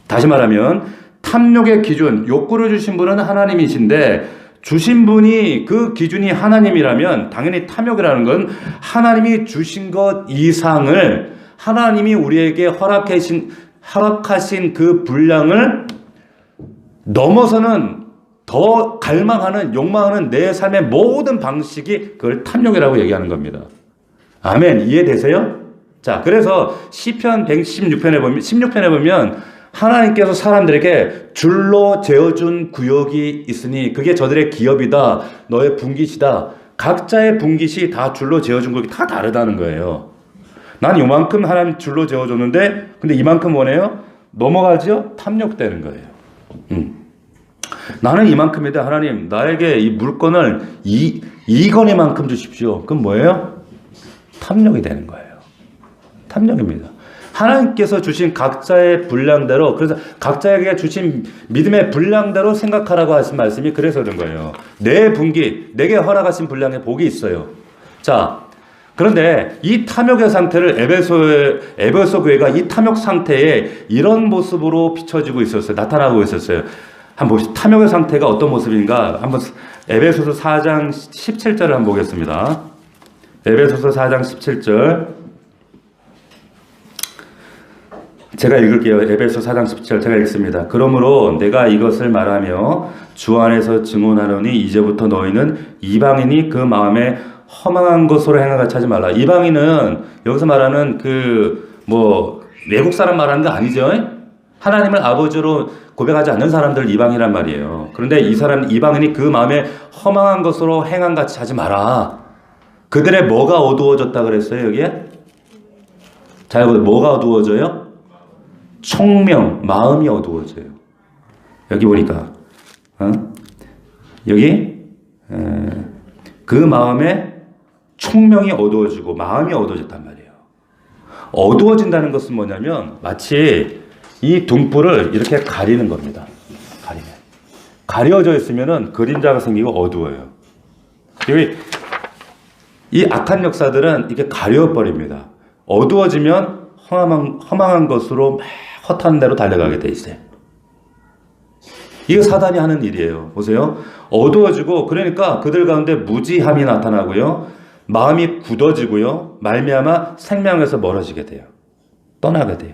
다시 말하면 탐욕의 기준, 욕구를 주신 분은 하나님이신데 주신 분이 그 기준이 하나님이라면 당연히 탐욕이라는 건 하나님이 주신 것 이상을 하나님이 우리에게 허락하신 그 분량을 넘어서는 더 갈망하는, 욕망하는 내 삶의 모든 방식이 그걸 탐욕이라고 얘기하는 겁니다. 아멘. 이해되세요? 자, 그래서 시편 16편에 보면 하나님께서 사람들에게 줄로 재어준 구역이 있으니 그게 저들의 기업이다. 너의 분깃이다. 각자의 분깃이 다 줄로 재어준 구역이 다 다르다는 거예요. 난 요만큼 하나님 줄로 재어줬는데 근데 이만큼 원해요? 넘어가죠? 탐욕되는 거예요. 나는 이만큼인데 하나님 나에게 이 물건을 이 거리만큼 주십시오. 그럼 뭐예요? 탐욕이 되는 거예요. 탐욕입니다. 하나님께서 주신 각자의 분량대로, 그래서 각자에게 주신 믿음의 분량대로 생각하라고 하신 말씀이 그래서 그런 거예요. 내 분기, 내게 허락하신 분량의 복이 있어요. 자, 그런데 이 탐욕의 상태를 에베소 교회가 이 탐욕 상태에 이런 모습으로 비춰지고 있었어요. 나타나고 있었어요. 한번 봅시다. 탐욕의 상태가 어떤 모습인가? 한번 에베소서 4장 17절을 한번 보겠습니다. 에베소서 4장 17절. 제가 읽을게요. 에베소 4장 17절 제가 읽습니다. 그러므로 내가 이것을 말하며 주 안에서 증언하노니 이제부터 너희는 이방인이 그 마음에 허망한 것으로 행한 같이 하지 말라. 이방인은 여기서 말하는 외국 사람 말하는 거 아니죠? 하나님을 아버지로 고백하지 않는 사람들 이방이란 말이에요. 그런데 이방인이 그 마음에 허망한 것으로 행한 같이 하지 마라. 그들의 뭐가 어두워졌다 그랬어요, 여기에? 잘 보세요. 뭐가 어두워져요? 총명, 마음이 어두워져요. 여기 보니까, 여기, 그 마음에 총명이 어두워지고 마음이 어두워졌단 말이에요. 어두워진다는 것은 뭐냐면 마치 이 등불을 이렇게 가리는 겁니다. 가려져 있으면은 그림자가 생기고 어두워요. 이 악한 역사들은 이렇게 가려버립니다. 어두워지면 허망한 것으로 막 허탄 대로 달려가게 돼 있어요. 이게 사단이 하는 일이에요. 보세요. 어두워지고 그러니까 그들 가운데 무지함이 나타나고요. 마음이 굳어지고요. 말미암아 생명에서 멀어지게 돼요. 떠나게 돼요.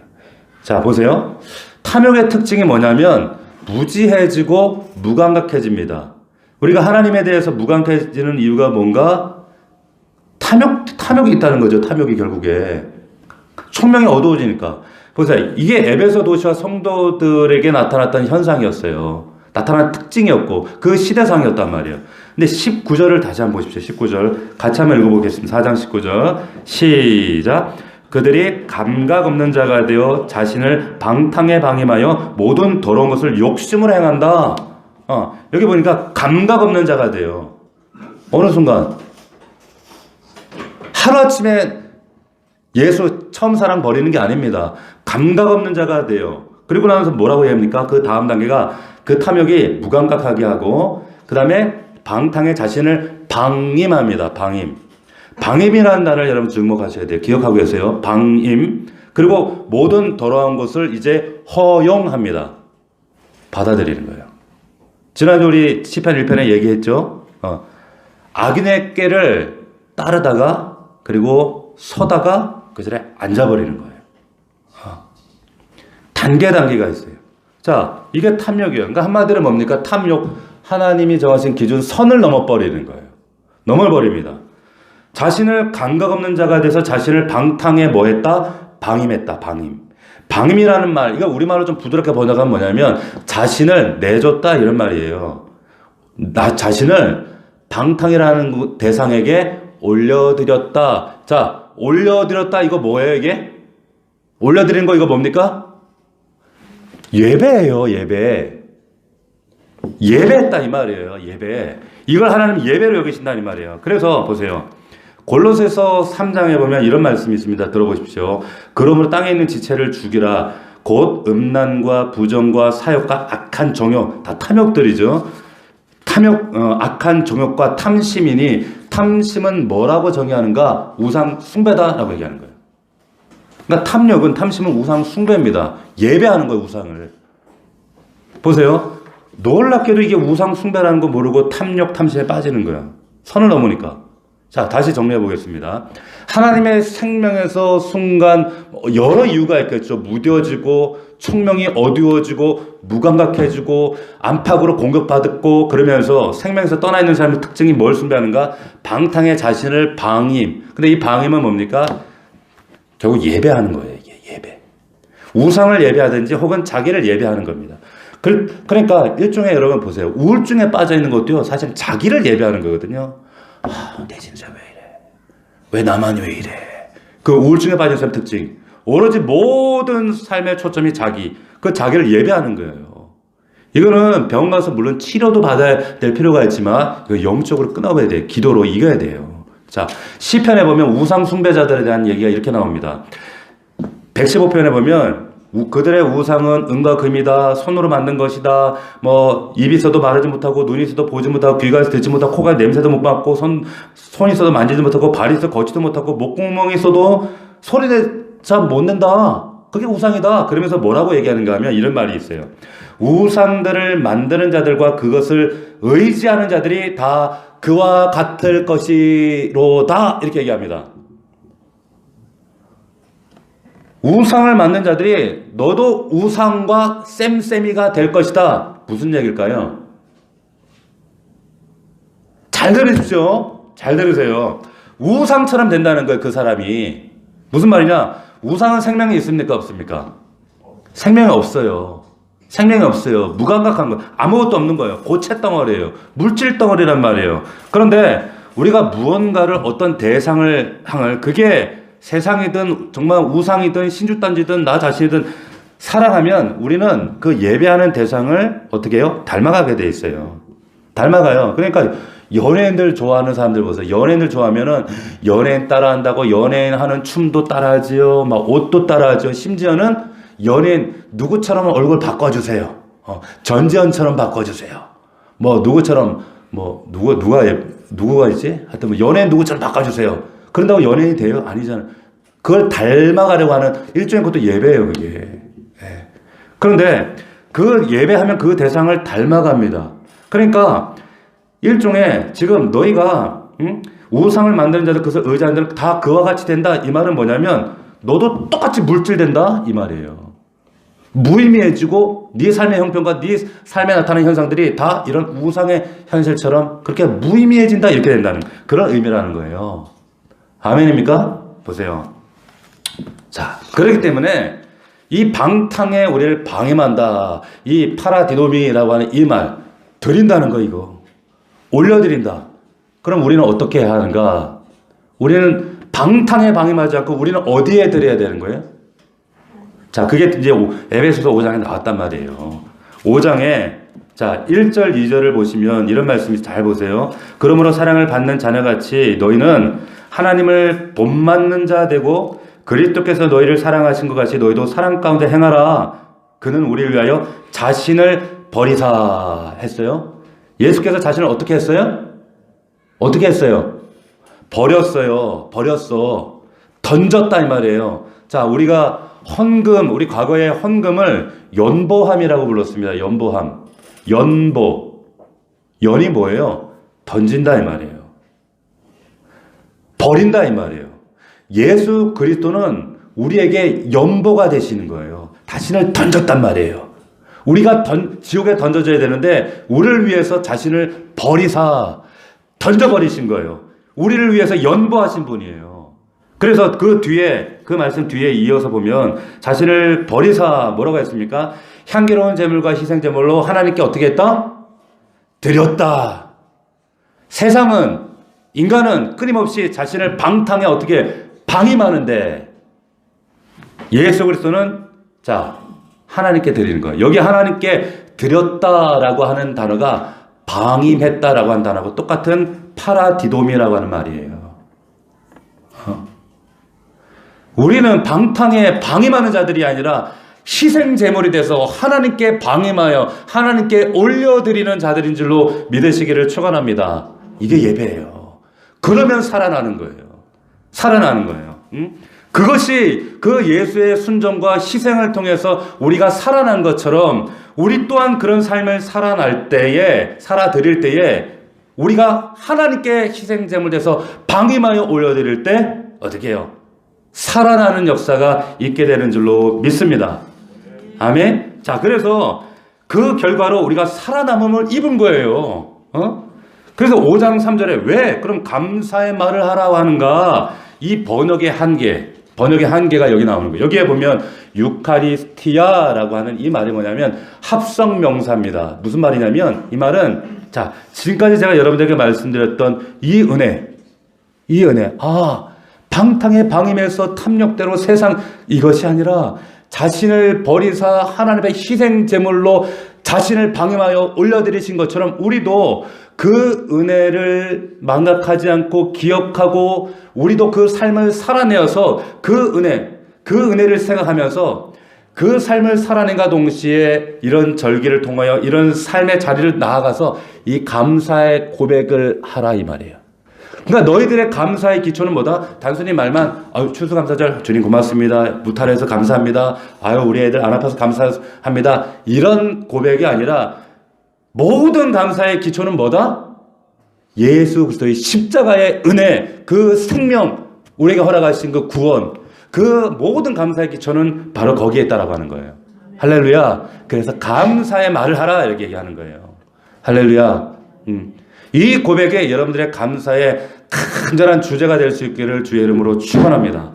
자, 보세요. 탐욕의 특징이 뭐냐면 무지해지고 무감각해집니다. 우리가 하나님에 대해서 무감각해지는 이유가 뭔가? 탐욕이 있다는 거죠. 탐욕이 결국에. 총명이 어두워지니까. 보세요. 이게 에베소 도시와 성도들에게 나타났던 현상이었어요. 나타난 특징이었고 그 시대상이었단 말이에요. 근데 19절을 다시 한번 보십시오. 19절 같이 한번 읽어보겠습니다. 4장 19절 시작. 그들이 감각 없는 자가 되어 자신을 방탕에 방임하여 모든 더러운 것을 욕심으로 행한다. 여기 보니까 감각 없는 자가 돼요. 어느 순간 하루아침에 예수 처음 사랑 버리는 게 아닙니다. 감각 없는 자가 돼요. 그리고 나서 뭐라고 해야 합니까? 그 다음 단계가 그 탐욕이 무감각하게 하고 그 다음에 방탕에 자신을 방임합니다. 방임이라는 단어를 여러분 주목하셔야 돼요. 기억하고 계세요. 방임. 그 그리고 모든 더러운 것을 이제 허용합니다. 받아들이는 거예요. 지난주 우리 시편 1편에 얘기했죠. 악인의 꾀를 따르다가 그리고 서다가 그 자리에 앉아버리는 거예요. 단계가 있어요. 자, 이게 탐욕이에요. 그러니까 한마디로 뭡니까? 탐욕. 하나님이 정하신 기준 선을 넘어버리는 거예요. 넘어버립니다. 자신을 감각 없는 자가 돼서 자신을 방탕에 뭐 했다? 방임했다. 방임. 방임이라는 말, 이거 우리말로 좀 부드럽게 번역하면 뭐냐면 자신을 내줬다 이런 말이에요. 나 자신을 방탕이라는 대상에게 올려드렸다. 자, 올려드렸다 이거 뭐예요 이게? 올려드린 거 이거 뭡니까? 예배예요. 예배. 예배했다 이 말이에요. 예배. 이걸 하나님 예배로 여기신다 이 말이에요. 그래서 보세요. 골로새서 3장에 보면 이런 말씀이 있습니다. 들어보십시오. 그러므로 땅에 있는 지체를 죽이라. 곧 음란과 부정과 사욕과 악한 정욕, 다 탐욕들이죠. 탐욕, 악한 정욕과 탐심이니 탐심은 뭐라고 정의하는가? 우상 숭배다라고 얘기하는 거예요. 그러니까 탐욕은 탐심은 우상 숭배입니다. 예배하는 거예요, 우상을. 보세요. 놀랍게도 이게 우상 숭배라는 거 모르고 탐욕, 탐심에 빠지는 거야. 선을 넘으니까. 자, 다시 정리해 보겠습니다. 하나님의 생명에서 순간 여러 이유가 있겠죠. 무뎌지고 총명이 어두워지고 무감각해지고 안팎으로 공격받고 그러면서 생명에서 떠나 있는 사람의 특징이 뭘 숭배하는가? 방탕의 자신을 방임. 근데 이 방임은 뭡니까? 결국 예배하는 거예요. 이게 예배. 우상을 예배하든지 혹은 자기를 예배하는 겁니다. 그러니까 일종의 여러분 보세요. 우울증에 빠져 있는 것도요. 사실 자기를 예배하는 거거든요. 내 진짜 왜 이래? 왜 나만 왜 이래? 그 우울증에 빠진 사람 특징. 오로지 모든 삶의 초점이 자기. 그 자기를 예배하는 거예요. 이거는 병원 가서 물론 치료도 받아야 될 필요가 있지만 영적으로 끊어봐야 돼요. 기도로 이겨야 돼요. 자, 시편에 보면 우상 숭배자들에 대한 얘기가 이렇게 나옵니다. 115편에 보면 그들의 우상은 은과 금이다. 손으로 만든 것이다. 뭐 입이 있어도 말하지 못하고 눈이 있어도 보지 못하고 귀가 있어도 듣지 못하고 코가 냄새도 못 맡고 손이 있어도 만지지 못하고 발이 있어도 걷지도 못하고 목구멍이 있어도 소리내자 못 낸다. 그게 우상이다. 그러면서 뭐라고 얘기하는가 하면 이런 말이 있어요. 우상들을 만드는 자들과 그것을 의지하는 자들이 다 그와 같을 것이로다. 이렇게 얘기합니다. 우상을 만든 자들이 너도 우상과 쌤쌤이가 될 것이다. 무슨 얘기일까요? 잘 들으십시오. 잘 들으세요. 우상처럼 된다는 거예요. 그 사람이. 무슨 말이냐? 우상은 생명이 있습니까? 없습니까? 생명이 없어요. 생명이 없어요. 무감각한 거예요. 아무것도 없는 거예요. 고체 덩어리예요. 물질 덩어리란 말이에요. 그런데 우리가 무언가를 어떤 대상을 향할 그게 세상이든 정말 우상이든 신주단지든 나 자신이든 사랑하면 우리는 그 예배하는 대상을 어떻게 해요? 닮아가게 돼 있어요. 닮아가요. 그러니까 연예인들 좋아하는 사람들 보세요. 연예인들 좋아하면은 연예인 따라한다고 연예인 하는 춤도 따라하지요. 막 옷도 따라하죠. 심지어는 연예인 누구처럼 얼굴 바꿔주세요. 전지현처럼 바꿔주세요. 뭐 누구처럼 뭐 누구가 있지? 하여튼 뭐 연예인 누구처럼 바꿔주세요. 그런다고 연예인이 돼요? 아니잖아요. 그걸 닮아가려고 하는 일종의 것도 예배예요, 그게. 네. 그런데 그 예배하면 그 대상을 닮아갑니다. 그러니까 일종의 지금 너희가 우상을 만드는 자들 그것을 의지하는 자들 다 그와 같이 된다. 이 말은 뭐냐면 너도 똑같이 물질된다 이 말이에요. 무의미해지고 네 삶의 형편과 네 삶에 나타나는 현상들이 다 이런 우상의 현실처럼 그렇게 무의미해진다 이렇게 된다는 그런 의미라는 거예요. 아멘입니까? 보세요. 자, 그렇기 때문에 이 방탕에 우리를 방임한다. 이 파라디노미라고 하는 이 말 드린다는 거 이거. 올려드린다. 그럼 우리는 어떻게 해야 하는가? 우리는 방탕에 방임하지 않고 우리는 어디에 드려야 되는 거예요? 자, 그게 이제 에베소서 5장에 나왔단 말이에요. 5장에 자, 1절, 2절을 보시면 이런 말씀이 잘 보세요. 그러므로 사랑을 받는 자녀같이 너희는 하나님을 본받는 자 되고 그리스도께서 너희를 사랑하신 것 같이 너희도 사랑 가운데 행하라. 그는 우리를 위하여 자신을 버리사 했어요. 예수께서 자신을 어떻게 했어요? 어떻게 했어요? 버렸어요. 버렸어. 던졌다 이 말이에요. 자, 우리가 헌금, 우리 과거에 헌금을 연보함이라고 불렀습니다. 연보함. 연보. 연이 뭐예요? 던진다 이 말이에요. 버린다 이 말이에요. 예수 그리스도는 우리에게 연보가 되시는 거예요. 자신을 던졌단 말이에요. 우리가 지옥에 던져져야 되는데 우리를 위해서 자신을 버리사 던져버리신 거예요. 우리를 위해서 연보하신 분이에요. 그래서 그 뒤에, 그 말씀 뒤에 이어서 보면 자신을 버리사 뭐라고 했습니까? 향기로운 제물과 희생 제물로 하나님께 어떻게 했다? 드렸다. 세상은, 인간은 끊임없이 자신을 방탕에 어떻게 방임하는데 예수 그리스도는 자, 하나님께 드리는 거예요. 여기 하나님께 드렸다라고 하는 단어가 방임했다라고 하는 단어하고 똑같은 파라디돔이라고 하는 말이에요. 우리는 방탕에 방임하는 자들이 아니라 희생 제물이 돼서 하나님께 방임하여 하나님께 올려드리는 자들인 줄로 믿으시기를 축원합니다. 이게 예배예요. 그러면 살아나는 거예요. 살아나는 거예요. 그것이 그 예수의 순종과 희생을 통해서 우리가 살아난 것처럼 우리 또한 그런 삶을 살아드릴 때에 우리가 하나님께 희생제물 돼서 방임하여 올려드릴 때 어떻게 해요? 살아나는 역사가 있게 되는 줄로 믿습니다. 아멘. 자, 그래서 그 결과로 우리가 살아남음을 입은 거예요. 그래서 5장 3절에 왜 그럼 감사의 말을 하라고 하는가? 이 번역의 한계가 여기 나오는 거예요. 여기에 보면 유카리스티아라고 하는 이 말이 뭐냐면 합성 명사입니다. 무슨 말이냐면 이 말은 자, 지금까지 제가 여러분들에게 말씀드렸던 이 은혜, 방탕에 방임해서 탐욕대로 세상 이것이 아니라 자신을 버리사 하나님의 희생 제물로 자신을 방임하여 올려드리신 것처럼 우리도 그 은혜를 망각하지 않고 기억하고 우리도 그 삶을 살아내어서 그 은혜를 생각하면서 그 삶을 살아낸과 동시에 이런 절기를 통하여 이런 삶의 자리를 나아가서 이 감사의 고백을 하라 이 말이에요. 그러니까 너희들의 감사의 기초는 뭐다? 단순히 말만 추수감사절 주님 고맙습니다. 무탈해서 감사합니다. 우리 애들 안 아파서 감사합니다. 이런 고백이 아니라 모든 감사의 기초는 뭐다? 예수 그리스도의 십자가의 은혜, 그 생명, 우리에게 허락하신 그 구원, 그 모든 감사의 기초는 바로 거기에 있다라고 하는 거예요. 할렐루야. 그래서 감사의 말을 하라 이렇게 얘기하는 거예요. 할렐루야. 이 고백에 여러분들의 감사의 간절한 주제가 될 수 있기를 주의 이름으로 축원합니다.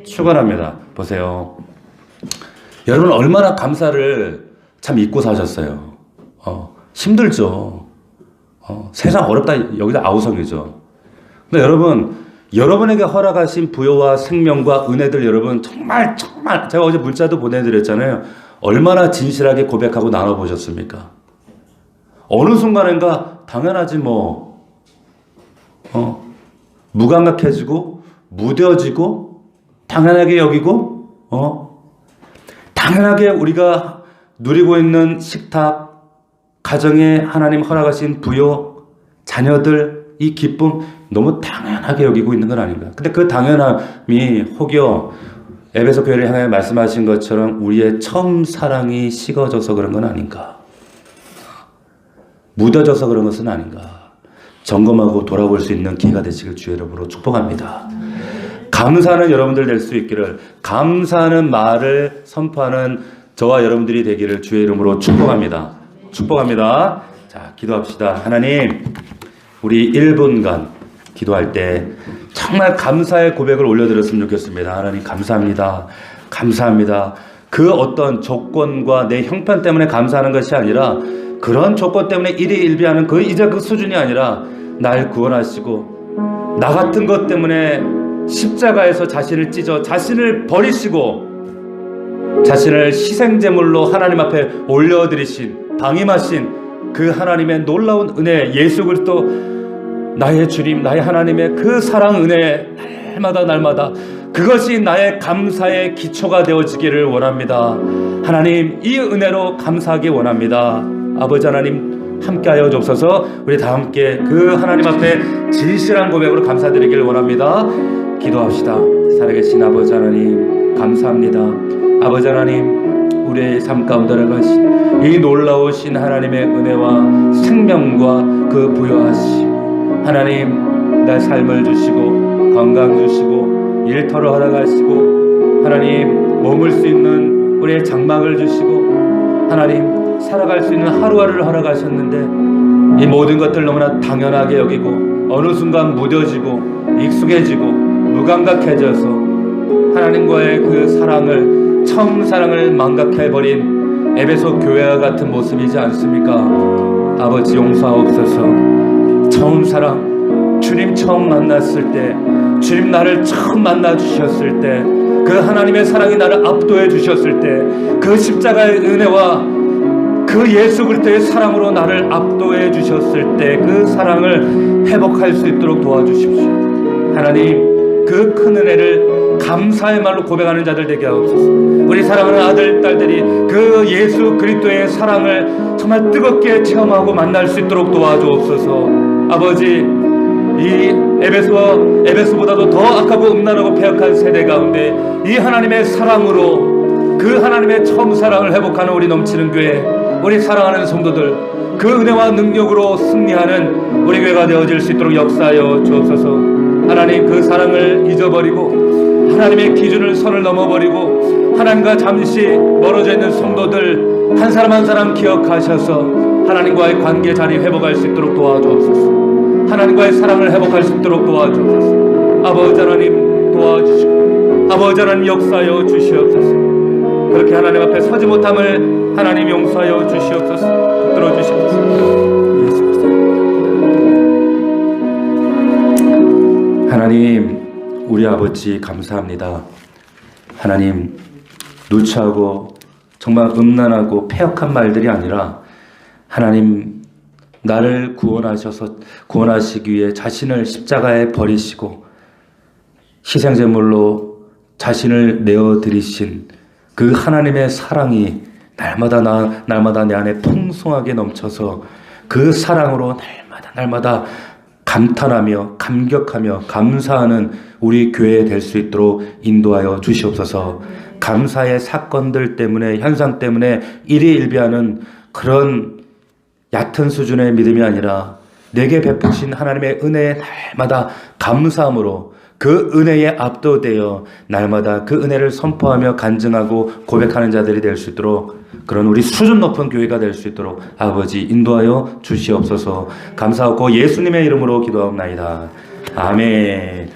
축원합니다. 보세요. 여러분 얼마나 감사를 참 잊고 사셨어요. 힘들죠. 세상 어렵다 여기다 아우성이죠. 근데 여러분에게 허락하신 부여와 생명과 은혜들 여러분 정말 제가 어제 문자도 보내드렸잖아요. 얼마나 진실하게 고백하고 나눠보셨습니까? 어느 순간인가 당연하지 뭐 무감각해지고 무뎌지고 당연하게 여기고 당연하게 우리가 누리고 있는 식탁 가정에 하나님 허락하신 부요 자녀들 이 기쁨 너무 당연하게 여기고 있는 건 아닌가. 근데 그 당연함이 혹여 에베소 교회를 향해 말씀하신 것처럼 우리의 처음 사랑이 식어져서 그런 건 아닌가. 묻어져서 그런 것은 아닌가. 점검하고 돌아볼 수 있는 기회가 되시길 주의 이름으로 축복합니다. 감사하는 여러분들 될 수 있기를, 감사하는 말을 선포하는 저와 여러분들이 되기를 주의 이름으로 축복합니다. 축복합니다. 자, 기도합시다. 하나님, 우리 1분간 기도할 때 정말 감사의 고백을 올려드렸으면 좋겠습니다. 하나님 감사합니다. 감사합니다. 그 어떤 조건과 내 형편 때문에 감사하는 것이 아니라 그런 조건 때문에 일희일비하는 이제 그 수준이 아니라 날 구원하시고 나 같은 것 때문에 십자가에서 자신을 찢어 자신을 버리시고 자신을 희생제물로 하나님 앞에 올려드리신 방임하신 그 하나님의 놀라운 은혜, 예수 그리스도 나의 주님 나의 하나님의 그 사랑 은혜 날마다 그것이 나의 감사의 기초가 되어지기를 원합니다. 하나님 이 은혜로 감사하기 원합니다. 아버지 하나님 함께하여 주옵소서. 우리 다 함께 그 하나님 앞에 진실한 고백으로 감사드리기를 원합니다. 기도합시다. 살아계신 아버지 하나님 감사합니다. 아버지 하나님, 우리의 삶 가운데 나가신 이 놀라우신 하나님의 은혜와 생명과 그 부여하심, 하나님 내 삶을 주시고 건강 주시고 일터를 허락하시고 하나님 머물 수 있는 우리의 장막을 주시고 하나님 살아갈 수 있는 하루하루를 허락하셨는데 이 모든 것들 너무나 당연하게 여기고 어느 순간 무뎌지고 익숙해지고 무감각해져서 하나님과의 그 사랑을, 처음 사랑을 망각해버린 에베소 교회와 같은 모습이지 않습니까? 아버지 용서하옵소서. 처음 사랑, 주님 처음 만났을 때, 주님 나를 처음 만나 주셨을 때, 그 하나님의 사랑이 나를 압도해 주셨을 때, 그 십자가의 은혜와 그 예수 그리스도의 사랑으로 나를 압도해 주셨을 때 그 사랑을 회복할 수 있도록 도와주십시오. 하나님, 그 큰 은혜를 감사의 말로 고백하는 자들 되게 하옵소서. 우리 사랑하는 아들, 딸들이 그 예수 그리스도의 사랑을 정말 뜨겁게 체험하고 만날 수 있도록 도와주옵소서. 아버지, 이 에베소보다도 더 악하고 음란하고 패역한 세대 가운데 이 하나님의 사랑으로, 그 하나님의 처음 사랑을 회복하는 우리 넘치는 교회, 우리 사랑하는 성도들, 그 은혜와 능력으로 승리하는 우리 교회가 되어질 수 있도록 역사하여 주옵소서. 하나님, 그 사랑을 잊어버리고 하나님의 기준을 선을 넘어버리고 하나님과 잠시 멀어져 있는 성도들 한 사람 한 사람 기억하셔서 하나님과의 관계 자리 회복할 수 있도록 도와주옵소서. 하나님과의 사랑을 회복할 수 있도록 도와주옵소서. 아버지 하나님 도와주시고 아버지 하나님 역사하여 주시옵소서. 그렇게 하나님 앞에 서지 못함을 하나님 용서하여 주시옵소서. 붙들어 주시옵소서. 하나님, 우리 아버지 감사합니다. 하나님, 누추하고 정말 음란하고 패역한 말들이 아니라 하나님, 나를 구원하시기 위해 자신을 십자가에 버리시고 희생제물로 자신을 내어드리신 그 하나님의 사랑이 날마다 내 안에 풍성하게 넘쳐서 그 사랑으로 날마다 감탄하며 감격하며 감사하는 우리 교회 될 수 있도록 인도하여 주시옵소서. 감사의 사건들 때문에, 현상 때문에 일희일비하는 그런 얕은 수준의 믿음이 아니라 내게 베푸신 하나님의 은혜에 날마다 감사함으로 그 은혜에 압도되어 날마다 그 은혜를 선포하며 간증하고 고백하는 자들이 될 수 있도록, 그런 우리 수준 높은 교회가 될 수 있도록 아버지 인도하여 주시옵소서. 감사하고 예수님의 이름으로 기도하옵나이다. 아멘.